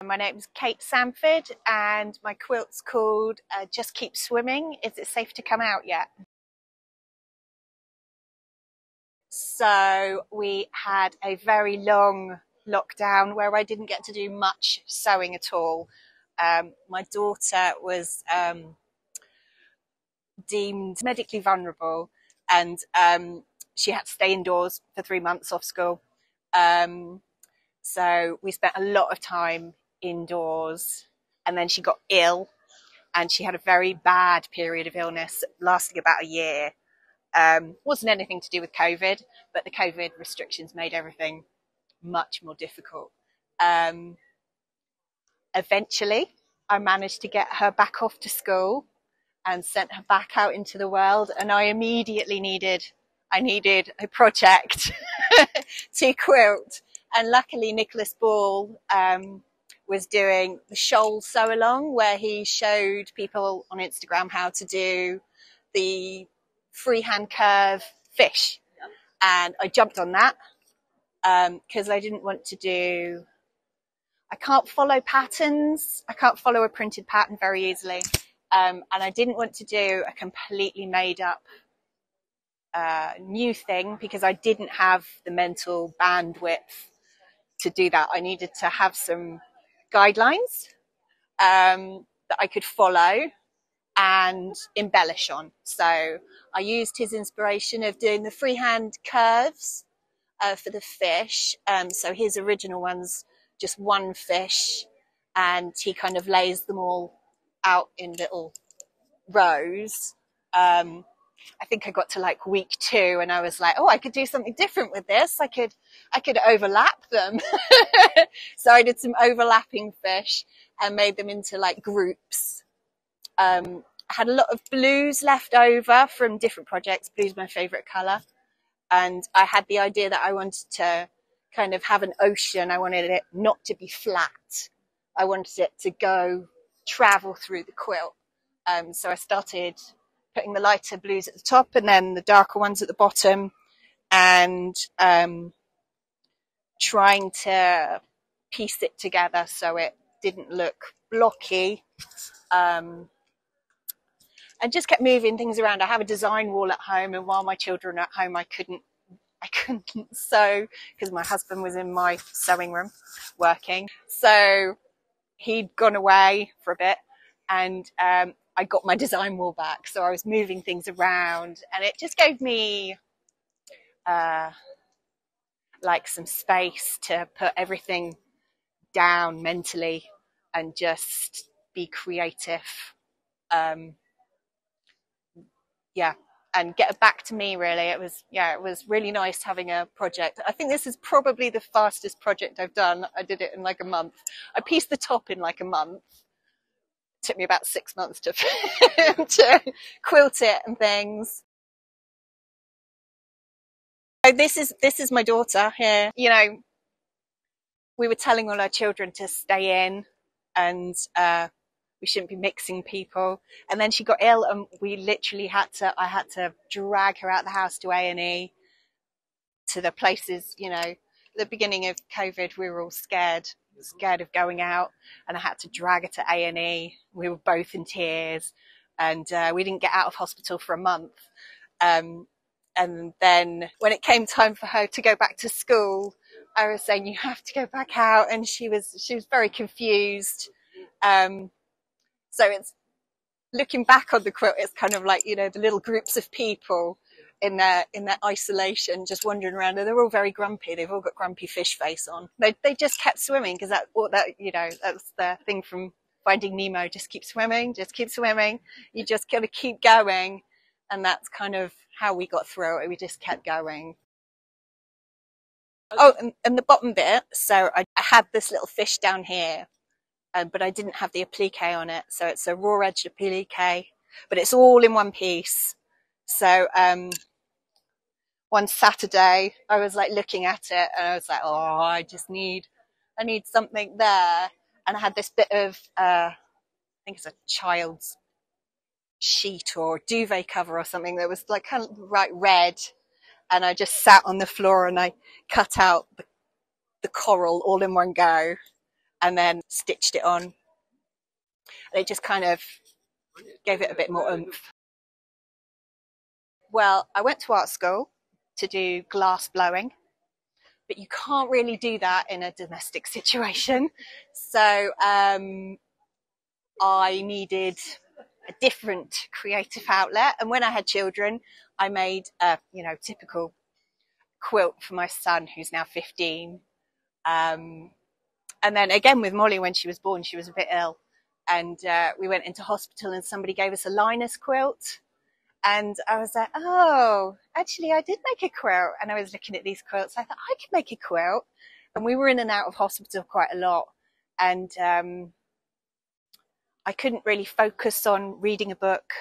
My name is Kate Sandford and my quilt's called Just Keep Swimming. Is it safe to come out yet? So we had a very long lockdown where I didn't get to do much sewing at all. My daughter was deemed medically vulnerable, and she had to stay indoors for 3 months off school. So we spent a lot of time indoors, and then she got ill, and she had a very bad period of illness lasting about a year. Wasn't anything to do with COVID, but the COVID restrictions made everything much more difficult. Eventually, I managed to get her back off to school and sent her back out into the world, and I immediately needed a project to quilt. And luckily Nicholas Ball was doing the Shoal Sew Along, where he showed people on Instagram how to do the freehand curve fish, and I jumped on that because I didn't want to do, I can't follow patterns, I can't follow a printed pattern very easily, and I didn't want to do a completely made up new thing because I didn't have the mental bandwidth to do that. I needed to have some guidelines that I could follow and embellish on. So I used his inspiration of doing the freehand curves for the fish. So his original one's just one fish, and he kind of lays them all out in little rows. I think I got to like week 2 and I was like, oh, I could do something different with this. I could overlap them. So I did some overlapping fish and made them into like groups. I had a lot of blues left over from different projects. Blue's my favorite color. And I had the idea that I wanted to kind of have an ocean. I wanted it not to be flat. I wanted it to travel through the quilt. So I started putting the lighter blues at the top and then the darker ones at the bottom, and trying to piece it together so it didn't look blocky, and just kept moving things around. I have a design wall at home, and while my children are at home, I couldn't sew because my husband was in my sewing room working. So he'd gone away for a bit, and I got my design wall back, so I was moving things around, and it just gave me like some space to put everything down mentally and just be creative. Yeah, and get it back to me, really. It was really nice having a project. I think this is probably the fastest project I've done. I did it in like a month. I pieced the top in like a month. Took me about 6 months to quilt it and things. So this is my daughter here. You know, we were telling all our children to stay in, and we shouldn't be mixing people. And then she got ill, and we literally I had to drag her out the house to A&E, to the places, you know, at the beginning of COVID, we were all scared of going out, and I had to drag her to A&E. We were both in tears, and we didn't get out of hospital for a month. And then when it came time for her to go back to school, I was saying, you have to go back out, and she was very confused. So it's, looking back on the quilt, it's kind of like, you know, the little groups of people in their isolation, just wandering around, and they're all very grumpy. They've all got grumpy fish face on. They just kept swimming, because that's the thing from Finding Nemo. Just keep swimming, just keep swimming. You just gotta keep going, and that's kind of how we got through it. We just kept going. Oh, and the bottom bit. So I had this little fish down here, but I didn't have the applique on it. So it's a raw edged applique, but it's all in one piece. So one Saturday I was like looking at it, and I was like, oh, I need something there. And I had this bit of I think it's a child's sheet or duvet cover or something that was like kind of bright red, and I just sat on the floor and I cut out the coral all in one go, and then stitched it on. And it just kind of gave it a bit more oomph. Well, I went to art school to do glass blowing, but you can't really do that in a domestic situation. So I needed a different creative outlet. And when I had children, I made a, typical quilt for my son, who's now 15. And then again with Molly, when she was born, she was a bit ill. And we went into hospital and somebody gave us a Linus quilt. And I was like, oh, actually, I did make a quilt. And I was looking at these quilts. I thought, I could make a quilt. And we were in and out of hospital quite a lot. And I couldn't really focus on reading a book,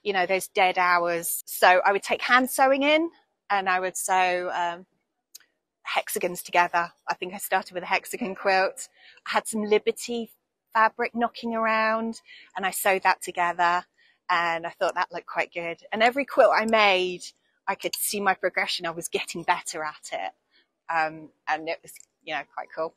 those dead hours. So I would take hand sewing in, and I would sew hexagons together. I think I started with a hexagon quilt. I had some Liberty fabric knocking around, and I sewed that together. And I thought that looked quite good. And every quilt I made, I could see my progression. I was getting better at it. And it was, quite cool.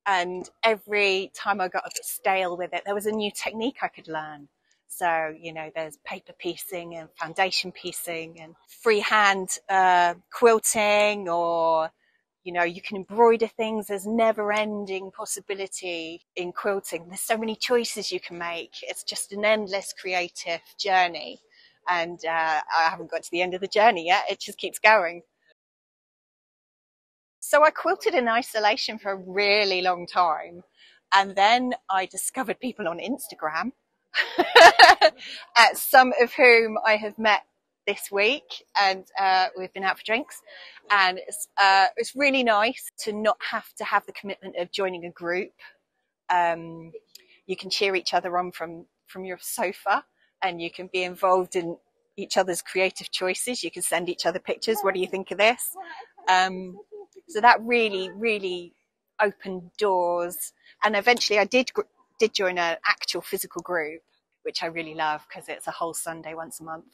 And every time I got a bit stale with it, there was a new technique I could learn. So, there's paper piecing and foundation piecing and freehand quilting, or, you can embroider things. There's never ending possibility in quilting. There's so many choices you can make. It's just an endless creative journey. And I haven't got to the end of the journey yet. It just keeps going. So I quilted in isolation for a really long time. And then I discovered people on Instagram, some of whom I have met this week, and we've been out for drinks. And it's really nice to not have to have the commitment of joining a group. You can cheer each other on from your sofa, and you can be involved in each other's creative choices. You can send each other pictures. What do you think of this? So that really, really opened doors. And eventually I did join an actual physical group, which I really love because it's a whole Sunday once a month.